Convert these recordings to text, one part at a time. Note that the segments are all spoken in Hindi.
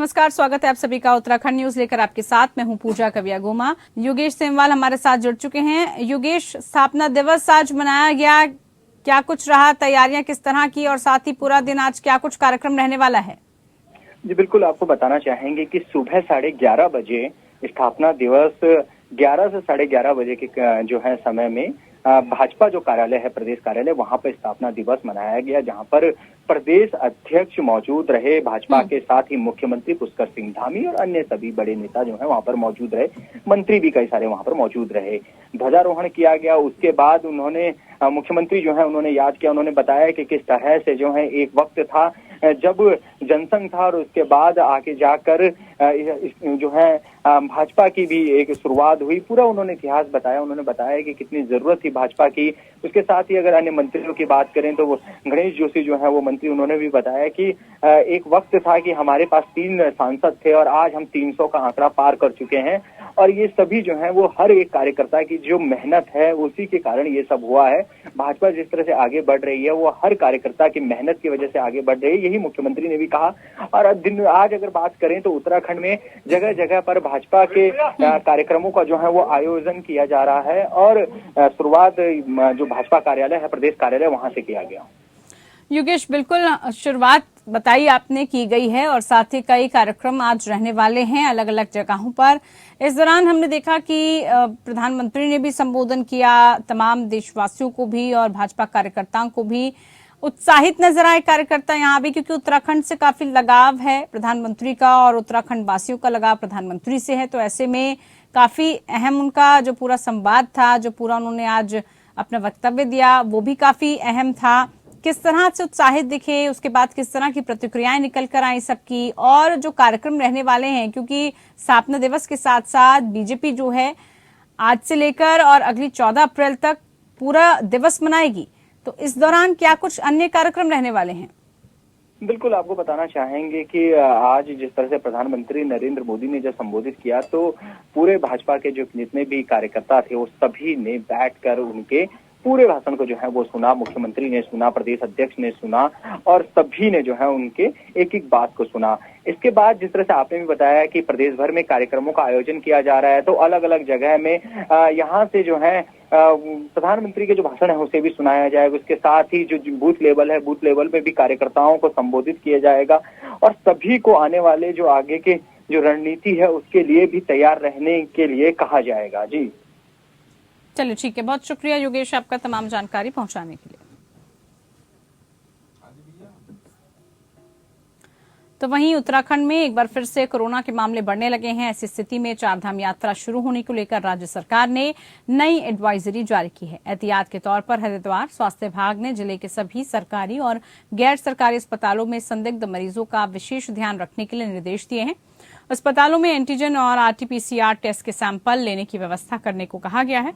नमस्कार, स्वागत है आप सभी का उत्तराखंड न्यूज लेकर आपके साथ। मैं हूं पूजा कविया-गोमा। योगेश सेमवाल हमारे साथ जुड़ चुके हैं। योगेश, स्थापना दिवस आज मनाया गया, क्या कुछ रहा, तैयारियां किस तरह की, और साथ ही पूरा दिन आज क्या कुछ कार्यक्रम रहने वाला है? जी बिल्कुल, आपको बताना चाहेंगे कि सुबह 11:30 बजे स्थापना दिवस 11 से 11:30 बजे के जो है समय में भाजपा जो कार्यालय है, प्रदेश कार्यालय, वहां पर स्थापना दिवस मनाया गया, जहां पर प्रदेश अध्यक्ष मौजूद रहे। भाजपा के साथ ही मुख्यमंत्री पुष्कर सिंह धामी और अन्य सभी बड़े नेता जो है वहां पर मौजूद रहे। मंत्री भी कई सारे वहां पर मौजूद रहे। ध्वजारोहण किया गया। उसके बाद उन्होंने मुख्यमंत्री जो है उन्होंने याद किया, उन्होंने बताया कि किस तरह से जो है एक वक्त था जब जनसंघ था और उसके बाद आगे जाकर जो है भाजपा की भी एक शुरुआत हुई। पूरा उन्होंने इतिहास बताया। उन्होंने बताया कि कितनी जरूरत थी भाजपा की। उसके साथ ही अगर अन्य मंत्रियों की बात करें तो गणेश जोशी जो है वो मंत्री, उन्होंने भी बताया कि एक वक्त था कि हमारे पास 3 सांसद थे और आज हम 300 का आंकड़ा पार कर चुके हैं। और ये सभी जो है वो हर एक कार्यकर्ता की जो मेहनत है उसी के कारण ये सब हुआ है। भाजपा जिस तरह से आगे बढ़ रही है वो हर कार्यकर्ता की मेहनत की वजह से आगे बढ़ रही है, यही मुख्यमंत्री ने भी कहा। और आज अगर बात करें तो उत्तराखंड में जगह जगह पर भाजपा के कार्यक्रमों का जो है वो आयोजन किया जा रहा है और शुरुआत जो भाजपा कार्यालय है, प्रदेश कार्यालय, वहां से किया गया। योगेश, बिल्कुल शुरुआत बताई आपने की गई है और साथ ही कई कार्यक्रम आज रहने वाले हैं अलग अलग जगहों पर। इस दौरान हमने देखा कि प्रधानमंत्री ने भी संबोधन किया, तमाम देशवासियों को भी और भाजपा कार्यकर्ताओं को भी। उत्साहित नजर आए कार्यकर्ता यहाँ भी, क्योंकि उत्तराखंड से काफी लगाव है प्रधानमंत्री का और उत्तराखंड वासियों का लगाव प्रधानमंत्री से है। तो ऐसे में काफी अहम उनका जो पूरा संवाद था, जो पूरा उन्होंने आज अपना वक्तव्य दिया, वो भी काफी अहम था। किस तरह से उत्साहित दिखे, उसके बाद किस तरह की प्रतिक्रियाएं निकल कर आई सबकी, और जो कार्यक्रम रहने वाले हैं, क्योंकि स्थापना दिवस के साथ साथ बीजेपी जो है आज से लेकर और अगली 14 अप्रैल तक पूरा दिवस मनाएगी, तो इस दौरान क्या कुछ अन्य कार्यक्रम रहने वाले हैं? बिल्कुल, आपको बताना चाहेंगे कि आज जिस तरह से प्रधानमंत्री नरेंद्र मोदी ने जब संबोधित किया तो पूरे भाजपा के जो जितने भी कार्यकर्ता थे वो सभी ने बैठकर उनके पूरे भाषण को जो है वो सुना। मुख्यमंत्री ने सुना, प्रदेश अध्यक्ष ने सुना और सभी ने जो है उनके एक एक बात को सुना। इसके बाद जिस तरह से आपने भी बताया कि प्रदेश भर में कार्यक्रमों का आयोजन किया जा रहा है, तो अलग अलग जगह में यहाँ से जो है प्रधानमंत्री के जो भाषण है उसे भी सुनाया जाएगा। उसके साथ ही जो बूथ लेवल है, बूथ लेवल पे भी कार्यकर्ताओं को संबोधित किया जाएगा और सभी को आने वाले जो आगे के जो रणनीति है उसके लिए भी तैयार रहने के लिए कहा जाएगा। जी चलिए, ठीक है, बहुत शुक्रिया योगेश आपका तमाम जानकारी पहुंचाने के लिए। तो वहीं उत्तराखंड में एक बार फिर से कोरोना के मामले बढ़ने लगे हैं। ऐसी स्थिति में चारधाम यात्रा शुरू होने को लेकर राज्य सरकार ने नई एडवाइजरी जारी की है। एहतियात के तौर पर हरिद्वार स्वास्थ्य विभाग ने जिले के सभी सरकारी और गैर सरकारी अस्पतालों में संदिग्ध मरीजों का विशेष ध्यान रखने के लिए निर्देश दिए हैं। अस्पतालों में एंटीजन और आरटीपीसीआर टेस्ट के सैंपल लेने की व्यवस्था करने को कहा गया है।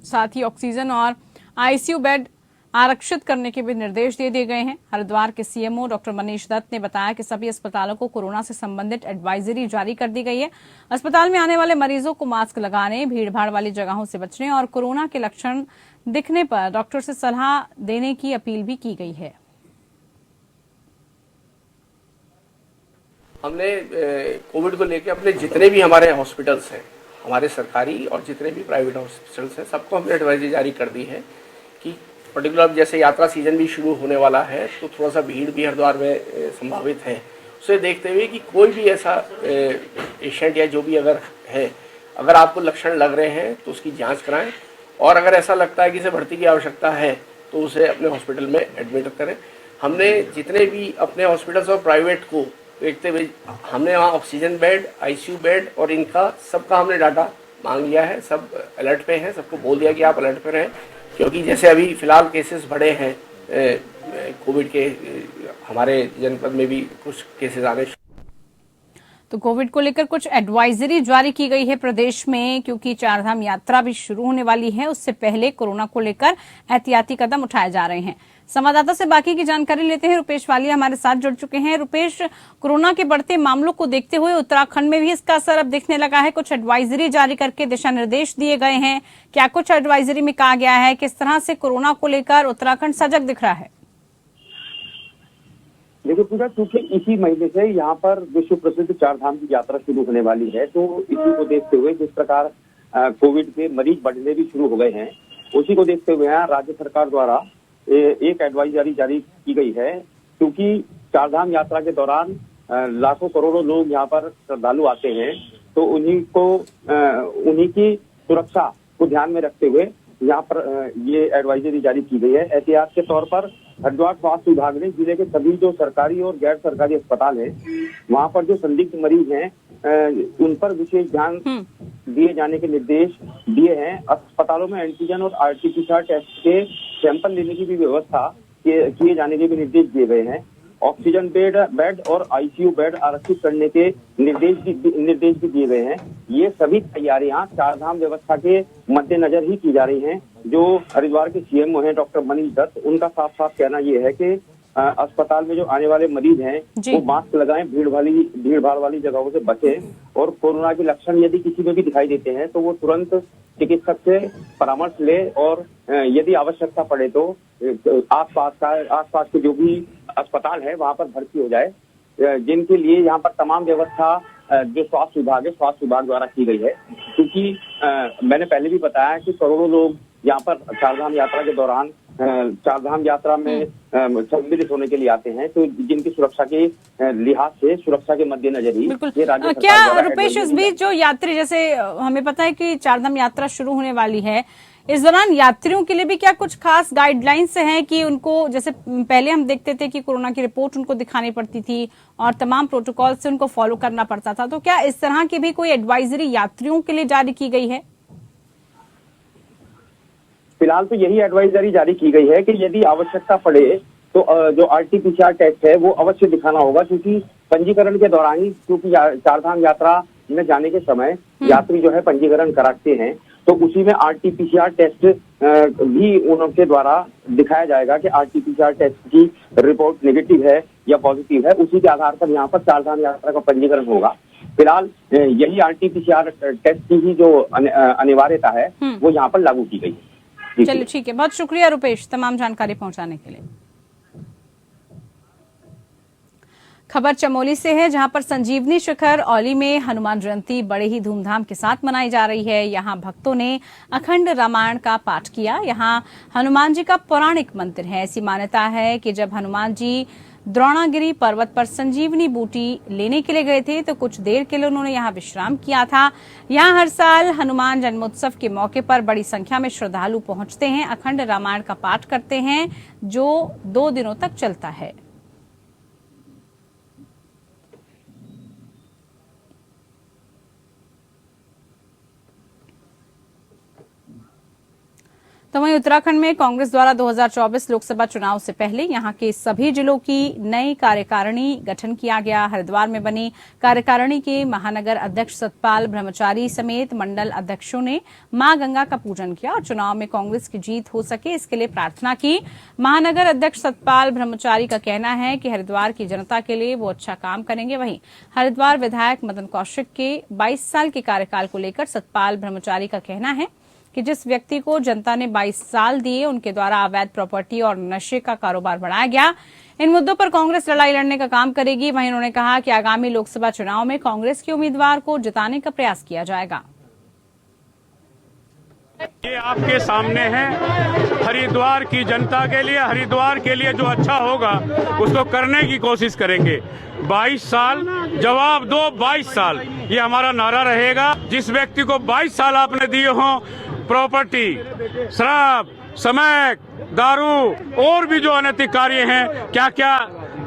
साथ ही ऑक्सीजन और आईसीयू बेड आरक्षित करने के भी निर्देश दे दिए गए हैं। हरिद्वार के सीएमओ डॉक्टर मनीष दत्त ने बताया कि सभी अस्पतालों को कोरोना से संबंधित एडवाइजरी जारी कर दी गई है। अस्पताल में आने वाले मरीजों को मास्क लगाने, भीड़भाड़ वाली जगहों से बचने और कोरोना के लक्षण दिखने पर डॉक्टर से सलाह देने की अपील भी की गई है। हमने कोविड को लेकर अपने जितने भी हमारे हॉस्पिटल्स हैं, हमारे सरकारी और जितने भी प्राइवेट हॉस्पिटल्स हैं, सबको हमने एडवाइजरी जारी कर दी है कि पर्टिकुलर जैसे यात्रा सीजन भी शुरू होने वाला है तो थोड़ा सा भीड़ भी हरिद्वार में संभावित है। उसे देखते हुए कि कोई भी ऐसा पेशेंट या जो भी अगर है, अगर आपको लक्षण लग रहे हैं तो उसकी जांच कराएं और अगर ऐसा लगता है कि इसे भर्ती की आवश्यकता है तो उसे अपने हॉस्पिटल में एडमिट करें। हमने जितने भी अपने हॉस्पिटल्स और प्राइवेट को देखते हुए हमने वहाँ ऑक्सीजन बेड, आईसीयू बेड और इनका सबका हमने डाटा मांग लिया है। सब अलर्ट पे हैं, सबको बोल दिया कि आप अलर्ट पे रहें, क्योंकि जैसे अभी फिलहाल केसेस बढ़े हैं कोविड के, हमारे जनपद में भी कुछ केसेस आने। तो कोविड को लेकर कुछ एडवाइजरी जारी की गई है प्रदेश में, क्योंकि चारधाम यात्रा भी शुरू होने वाली है। उससे पहले कोरोना को लेकर एहतियाती कदम उठाए जा रहे हैं। संवाददाता से बाकी की जानकारी लेते हैं। रुपेश वालिया हमारे साथ जुड़ चुके हैं। रुपेश, कोरोना के बढ़ते मामलों को देखते हुए उत्तराखंड में भी इसका असर अब दिखने लगा है। कुछ एडवाइजरी जारी करके दिशा निर्देश दिए गए हैं। क्या कुछ एडवाइजरी में कहा गया है? किस तरह से कोरोना को लेकर उत्तराखंड सजग दिख रहा है? देखिए पूजा, चूंकि इसी महीने से यहाँ पर विश्व प्रसिद्ध चार धाम की यात्रा शुरू होने वाली है, तो इसी को देखते हुए जिस प्रकार कोविड के मरीज बढ़ने भी शुरू हो गए हैं, उसी को देखते हुए यहाँ राज्य सरकार द्वारा एक एडवाइजरी जारी की गई है। क्योंकि चार धाम यात्रा के दौरान लाखों करोड़ों लोग यहाँ पर श्रद्धालु आते हैं, तो उन्हीं की सुरक्षा को ध्यान में रखते हुए यहाँ पर ये एडवाइजरी जारी की गई है। एहतियात के तौर पर हरिद्वार स्वास्थ्य विभाग ने जिले के सभी जो सरकारी और गैर सरकारी अस्पताल हैं, वहाँ पर जो संदिग्ध मरीज हैं उन पर विशेष ध्यान दिए जाने के निर्देश दिए हैं। अस्पतालों में एंटीजन और आरटीपीसीआर टेस्ट के सैंपल लेने की भी व्यवस्था किए जाने के भी निर्देश दिए गए हैं। ऑक्सीजन बेड और आईसीयू बेड आरक्षित करने के निर्देश भी दिए गए हैं। ये सभी तैयारियां चार धाम व्यवस्था के मद्देनजर ही की जा रही हैं। जो हरिद्वार के सीएमओ हैं डॉक्टर मनीष दत्त, उनका साफ साफ कहना ये है कि अस्पताल में जो आने वाले मरीज हैं वो मास्क लगाएं, भीड़ भाड़ वाली जगहों से बचें, और कोरोना के लक्षण यदि किसी में भी दिखाई देते हैं तो वो तुरंत चिकित्सक से परामर्श ले, और यदि आवश्यकता पड़े तो आसपास के जो भी अस्पताल है वहां पर भर्ती हो जाए, जिनके लिए यहाँ पर तमाम व्यवस्था जो स्वास्थ्य विभाग द्वारा की गई है। क्योंकि मैंने पहले भी बताया कि करोड़ों लोग यहाँ पर चारधाम यात्रा के दौरान चारधाम यात्रा में सम्मिलित होने के लिए आते हैं, तो जिनकी सुरक्षा के लिहाज से, सुरक्षा के मद्देनजर ही ये राज्य सरकार क्या रुपेश, इस बीच जो यात्री, जैसे हमें पता है कि चारधाम यात्रा शुरू होने वाली है, इस दौरान यात्रियों के लिए भी क्या कुछ खास गाइडलाइंस हैं कि उनको, जैसे पहले हम देखते थे कि कोरोना की रिपोर्ट उनको दिखानी पड़ती थी और तमाम प्रोटोकॉल से उनको फॉलो करना पड़ता था, तो क्या इस तरह की भी कोई एडवाइजरी यात्रियों के लिए जारी की गई है? फिलहाल तो यही एडवाइजरी जारी की गई है कि यदि आवश्यकता पड़े तो जो आरटीपीसीआर टेस्ट है वो अवश्य दिखाना होगा। क्योंकि पंजीकरण के दौरान ही, क्योंकि चारधाम यात्रा में जाने के समय यात्री जो है पंजीकरण कराते हैं, तो उसी में आरटीपीसीआर टेस्ट भी उनके द्वारा दिखाया जाएगा कि आरटीपीसीआर टेस्ट की रिपोर्ट नेगेटिव है या पॉजिटिव है। उसी के आधार पर यहाँ पर चारधाम यात्रा का पंजीकरण होगा। फिलहाल यही आरटीपीसीआर टेस्ट की ही जो अनिवार्यता है वो यहाँ पर लागू की गई है। चलिए ठीक है, बहुत शुक्रिया रुपेश तमाम जानकारी पहुंचाने के लिए। खबर चमोली से है, जहां पर संजीवनी शिखर औली में हनुमान जयंती बड़े ही धूमधाम के साथ मनाई जा रही है। यहां भक्तों ने अखंड रामायण का पाठ किया। यहां हनुमान जी का पौराणिक मंदिर है। ऐसी मान्यता है कि जब हनुमान जी द्रोणागिरी पर्वत पर संजीवनी बूटी लेने के लिए गए थे तो कुछ देर के लिए उन्होंने यहाँ विश्राम किया था। यहाँ हर साल हनुमान जन्मोत्सव के मौके पर बड़ी संख्या में श्रद्धालु पहुंचते हैं, अखंड रामायण का पाठ करते हैं, जो 2 दिनों तक चलता है। तो वहीं उत्तराखंड में कांग्रेस द्वारा 2024 लोकसभा चुनाव से पहले यहां के सभी जिलों की नई कार्यकारिणी गठन किया गया। हरिद्वार में बनी कार्यकारिणी के महानगर अध्यक्ष सतपाल ब्रह्मचारी समेत मंडल अध्यक्षों ने मां गंगा का पूजन किया और चुनाव में कांग्रेस की जीत हो सके इसके लिए प्रार्थना की। महानगर अध्यक्ष सतपाल ब्रह्मचारी का कहना है कि हरिद्वार की जनता के लिए वो अच्छा काम करेंगे। वहीं हरिद्वार विधायक मदन कौशिक के 22 साल के कार्यकाल को लेकर सतपाल ब्रह्मचारी का कहना है कि जिस व्यक्ति को जनता ने 22 साल दिए उनके द्वारा अवैध प्रॉपर्टी और नशे का कारोबार बढ़ाया गया। इन मुद्दों पर कांग्रेस लड़ाई लड़ने का काम करेगी। वहीं उन्होंने कहा कि आगामी लोकसभा चुनाव में कांग्रेस के उम्मीदवार को जिताने का प्रयास किया जाएगा। ये आपके सामने है, हरिद्वार की जनता के लिए, हरिद्वार के लिए जो अच्छा होगा उसको करने की कोशिश करेंगे। 22 साल जवाब दो, 22 साल ये हमारा नारा रहेगा। जिस व्यक्ति को 22 साल आपने दिए हों, प्रॉपर्टी, शराब, स्मैक, दारू और भी जो अनैतिक कार्य हैं, क्या क्या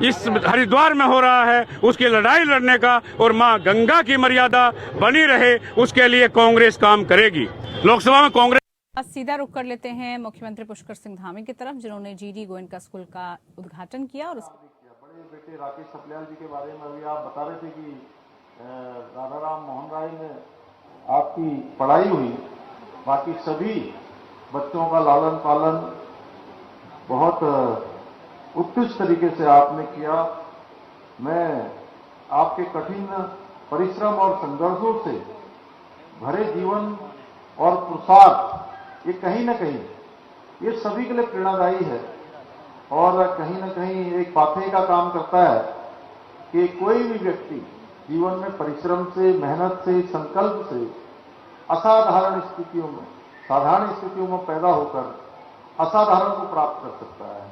इस हरिद्वार में हो रहा है, उसकी लड़ाई लड़ने का और मां गंगा की मर्यादा बनी रहे उसके लिए कांग्रेस काम करेगी। लोकसभा में कांग्रेस। सीधा रुख कर लेते हैं मुख्यमंत्री पुष्कर सिंह धामी की तरफ, जिन्होंने जीडी गोयनका स्कूल का उद्घाटन किया और बड़े बेटे राकेश सपलियाल जी के बारे में अभी आप बता रहे थे कि राधा राम मोहन राय में आपकी पढ़ाई हुई। बाकी सभी बच्चों का लालन पालन बहुत उत्कृष्ट तरीके से आपने किया। मैं आपके कठिन परिश्रम और संघर्षों से भरे जीवन और पुरुषार्थ ये कहीं न कहीं ये सभी के लिए प्रेरणादायी है। और और कहीं न कहीं एक पाथे का काम करता है कि कोई भी व्यक्ति जीवन में परिश्रम से, मेहनत से, संकल्प से असाधारण स्थितियों में, साधारण स्थितियों में पैदा होकर असाधारण को प्राप्त कर सकता है।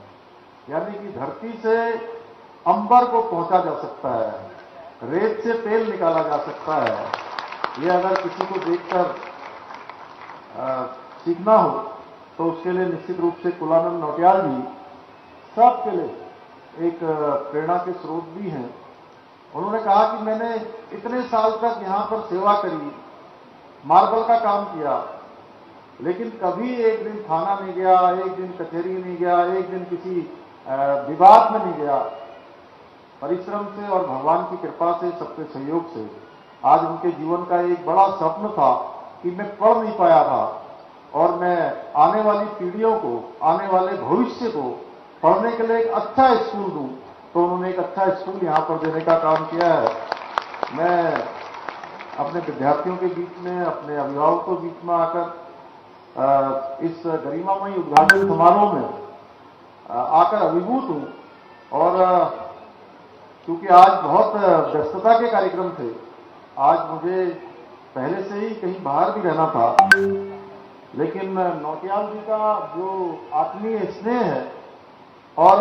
यानी कि धरती से अंबर को पहुंचा जा सकता है, रेत से तेल निकाला जा सकता है। ये अगर किसी को देखकर सीखना हो तो उसके लिए निश्चित रूप से कुलानंद नौटियाल जी सबके लिए एक प्रेरणा के स्रोत भी हैं। उन्होंने कहा कि मैंने इतने साल तक यहाँ पर सेवा करी, मार्बल का काम किया, लेकिन कभी एक दिन थाना नहीं गया, एक दिन कचहरी नहीं गया, एक दिन किसी विवाद में नहीं गया। परिश्रम से और भगवान की कृपा से, सबके सहयोग से आज उनके जीवन का एक बड़ा स्वप्न था कि मैं पढ़ नहीं पाया था और मैं आने वाली पीढ़ियों को, आने वाले भविष्य को पढ़ने के लिए एक अच्छा स्कूल दूं, तो उन्होंने एक अच्छा स्कूल यहाँ पर देने का काम किया है। मैं अपने विद्यार्थियों के बीच में, अपने अभिभावकों के बीच में आकर इस गरिमामयी उद्घाटन समारोह में आकर अभिभूत हूं। और क्योंकि आज बहुत व्यस्तता के कार्यक्रम थे, आज मुझे पहले से ही कहीं बाहर भी रहना था, लेकिन नौटियाल जी का जो आत्मीय स्नेह है और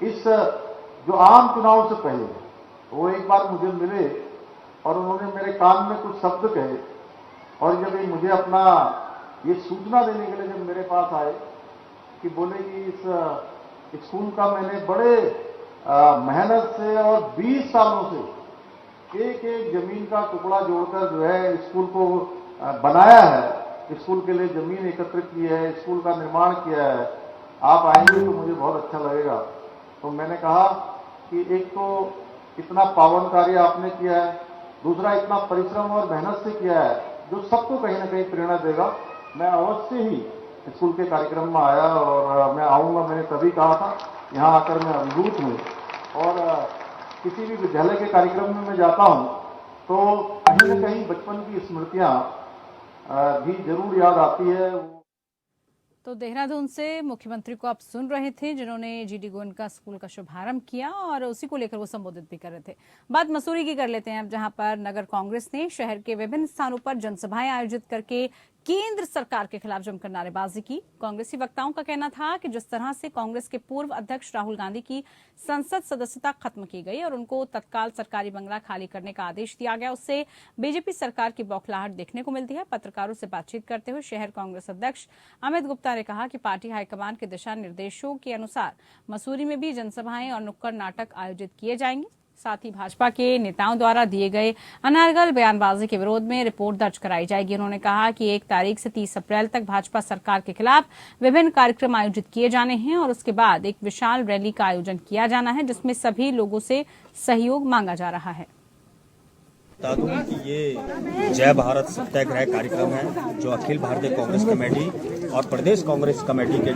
इस जो आम चुनाव से पहले वो एक बार मुझे मिले और उन्होंने मेरे कान में कुछ शब्द कहे, और जब ये मुझे अपना ये सूचना देने के लिए जब मेरे पास आए कि बोले कि इस स्कूल का मैंने बड़े मेहनत से और 20 सालों से एक एक जमीन का टुकड़ा जोड़कर जो है स्कूल को बनाया है, स्कूल के लिए जमीन एकत्रित की है, स्कूल का निर्माण किया है, आप आएंगे तो मुझे बहुत अच्छा लगेगा। तो मैंने कहा कि एक तो इतना पावन कार्य आपने किया है, दूसरा इतना परिश्रम और मेहनत से किया है जो सबको कहीं ना कहीं प्रेरणा देगा। मैं अवश्य ही स्कूल के कार्यक्रम में आया और मैं आऊँगा, मैंने तभी कहा था। यहाँ आकर मैं अभिभूत हूँ और किसी भी विद्यालय के कार्यक्रम में मैं जाता हूँ तो कहीं न कहीं बचपन की स्मृतियाँ भी जरूर याद आती है। तो देहरादून से मुख्यमंत्री को आप सुन रहे थे, जिन्होंने जीडी गोयनका स्कूल का शुभारंभ किया और उसी को लेकर वो संबोधित भी कर रहे थे। बात मसूरी की कर लेते हैं अब, जहां पर नगर कांग्रेस ने शहर के विभिन्न स्थानों पर जनसभाएं आयोजित करके केंद्र सरकार के खिलाफ जमकर नारेबाजी की। कांग्रेसी वक्ताओं का कहना था कि जिस तरह से कांग्रेस के पूर्व अध्यक्ष राहुल गांधी की संसद सदस्यता खत्म की गई और उनको तत्काल सरकारी बंगला खाली करने का आदेश दिया गया, उससे बीजेपी सरकार की बौखलाहट देखने को मिलती है। पत्रकारों से बातचीत करते हुए शहर कांग्रेस अध्यक्ष अमित गुप्ता ने कहा कि पार्टी हाईकमान के दिशा निर्देशों के अनुसार मसूरी में भी जनसभाएं और नुक्कड़ नाटक आयोजित किए जाएंगे। साथ ही भाजपा के नेताओं द्वारा दिए गए अनर्गल बयानबाजी के विरोध में रिपोर्ट दर्ज कराई जाएगी। उन्होंने कहा कि 1 तारीख से 30 अप्रैल तक भाजपा सरकार के खिलाफ विभिन्न कार्यक्रम आयोजित किए जाने हैं और उसके बाद एक विशाल रैली का आयोजन किया जाना है, जिसमें सभी लोगों से सहयोग मांगा जा रहा है। बता दूं कि ये जय भारत सत्याग्रह कार्यक्रम है जो अखिल भारतीय कांग्रेस कमेटी और प्रदेश कांग्रेस कमेटी के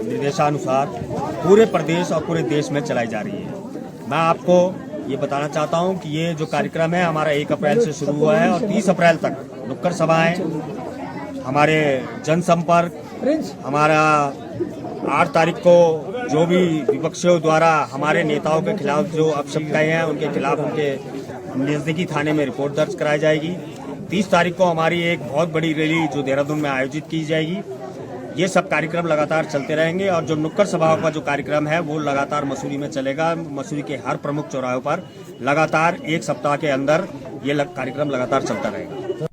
निर्देशानुसार पूरे प्रदेश और पूरे देश में चलाई जा रही है। मैं आपको ये बताना चाहता हूं कि ये जो कार्यक्रम है हमारा 1 अप्रैल से शुरू हुआ है और 30 अप्रैल तक नुक्कड़ सभाएं, हमारे जनसंपर्क, हमारा 8 तारीख को जो भी विपक्षियों द्वारा हमारे नेताओं के खिलाफ जो अपशब्द कहे हैं उनके खिलाफ उनके नजदीकी थाने में रिपोर्ट दर्ज कराई जाएगी। 30 तारीख को हमारी एक बहुत बड़ी रैली जो देहरादून में आयोजित की जाएगी। ये सब कार्यक्रम लगातार चलते रहेंगे और जो नुक्कड़ सभाओं का जो कार्यक्रम है वो लगातार मसूरी में चलेगा। मसूरी के हर प्रमुख चौराहों पर लगातार 1 सप्ताह के अंदर ये कार्यक्रम लगातार चलता रहेगा।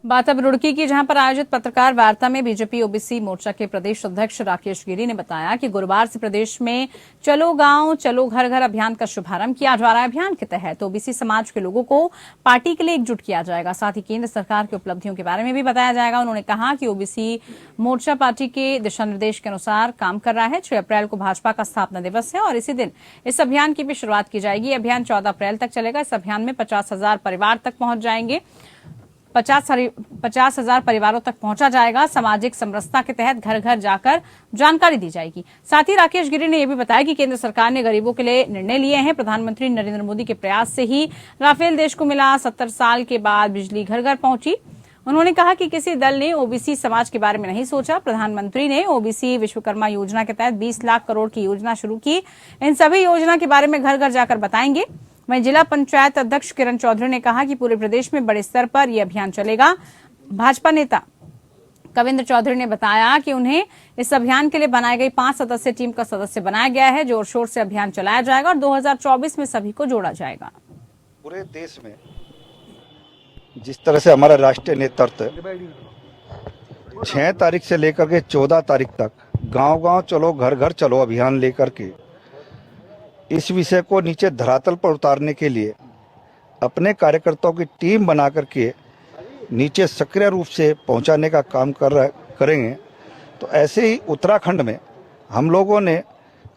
बात अब रुड़की की, जहां पर आयोजित पत्रकार वार्ता में बीजेपी ओबीसी मोर्चा के प्रदेश अध्यक्ष राकेश गिरी ने बताया कि गुरुवार से प्रदेश में चलो गांव चलो घर घर अभियान का शुभारंभ किया जा रहा है। अभियान के तहत ओबीसी समाज के लोगों को पार्टी के लिए एकजुट किया जाएगा। साथ ही केंद्र सरकार की उपलब्धियों के बारे में भी बताया जाएगा। उन्होंने कहा कि ओबीसी मोर्चा पार्टी के दिशा निर्देश के अनुसार काम कर रहा है। 6 अप्रैल को भाजपा का स्थापना दिवस है और इसी दिन इस अभियान की भी शुरुआत की जाएगी। अभियान 14 अप्रैल तक चलेगा। इस अभियान में 50,000 परिवार तक पहुंच जाएंगे। 50,000 परिवारों तक पहुंचा जाएगा। सामाजिक समरसता के तहत घर घर जाकर जानकारी दी जाएगी। साथ ही राकेश गिरी ने यह भी बताया कि केंद्र सरकार ने गरीबों के लिए निर्णय लिए हैं। प्रधानमंत्री नरेंद्र मोदी के प्रयास से ही राफेल देश को मिला। 70 साल के बाद बिजली घर घर पहुंची। उन्होंने कहा कि किसी दल ने ओबीसी समाज के बारे में नहीं सोचा। प्रधानमंत्री ने ओबीसी विश्वकर्मा योजना के तहत 20 लाख करोड़ की योजना शुरू की। इन सभी योजना के बारे में घर घर जाकर बताएंगे। वहीं जिला पंचायत अध्यक्ष किरण चौधरी ने कहा कि पूरे प्रदेश में बड़े स्तर पर यह अभियान चलेगा। भाजपा नेता कविंद्र चौधरी ने बताया कि उन्हें इस अभियान के लिए बनाई गई 5 सदस्यीय टीम का सदस्य बनाया गया है। जोर शोर से अभियान चलाया जाएगा और 2024 में सभी को जोड़ा जाएगा। पूरे देश में जिस तरह से हमारा राष्ट्रीय नेतृत्व 6 तारीख से लेकर के 14 तारीख तक गांव-गांव चलो घर घर चलो अभियान लेकर के इस विषय को नीचे धरातल पर उतारने के लिए अपने कार्यकर्ताओं की टीम बना करके नीचे सक्रिय रूप से पहुंचाने का काम करेंगे। तो ऐसे ही उत्तराखंड में हम लोगों ने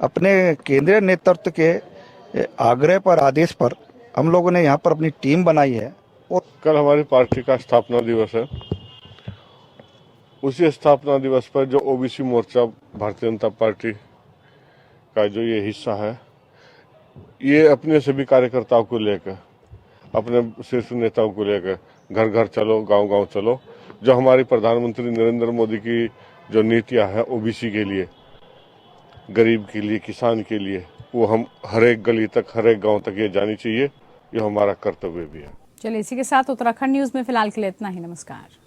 अपने केंद्रीय नेतृत्व के आग्रह पर आदेश पर हम लोगों ने यहाँ पर अपनी टीम बनाई है। और कल हमारी पार्टी का स्थापना दिवस है। उसी स्थापना दिवस पर जो ओबीसी मोर्चा भारतीय जनता पार्टी का जो ये हिस्सा है, ये अपने सभी कार्यकर्ताओं को लेकर, अपने शीर्ष नेताओं को लेकर घर घर चलो गांव गांव चलो, जो हमारी प्रधानमंत्री नरेंद्र मोदी की जो नीतियां है ओबीसी के लिए, गरीब के लिए, किसान के लिए, वो हम हर एक गली तक, हर एक गांव तक ये जानी चाहिए। ये हमारा कर्तव्य भी है। चलिए इसी के साथ उत्तराखंड न्यूज में फिलहाल के लिए इतना ही। नमस्कार।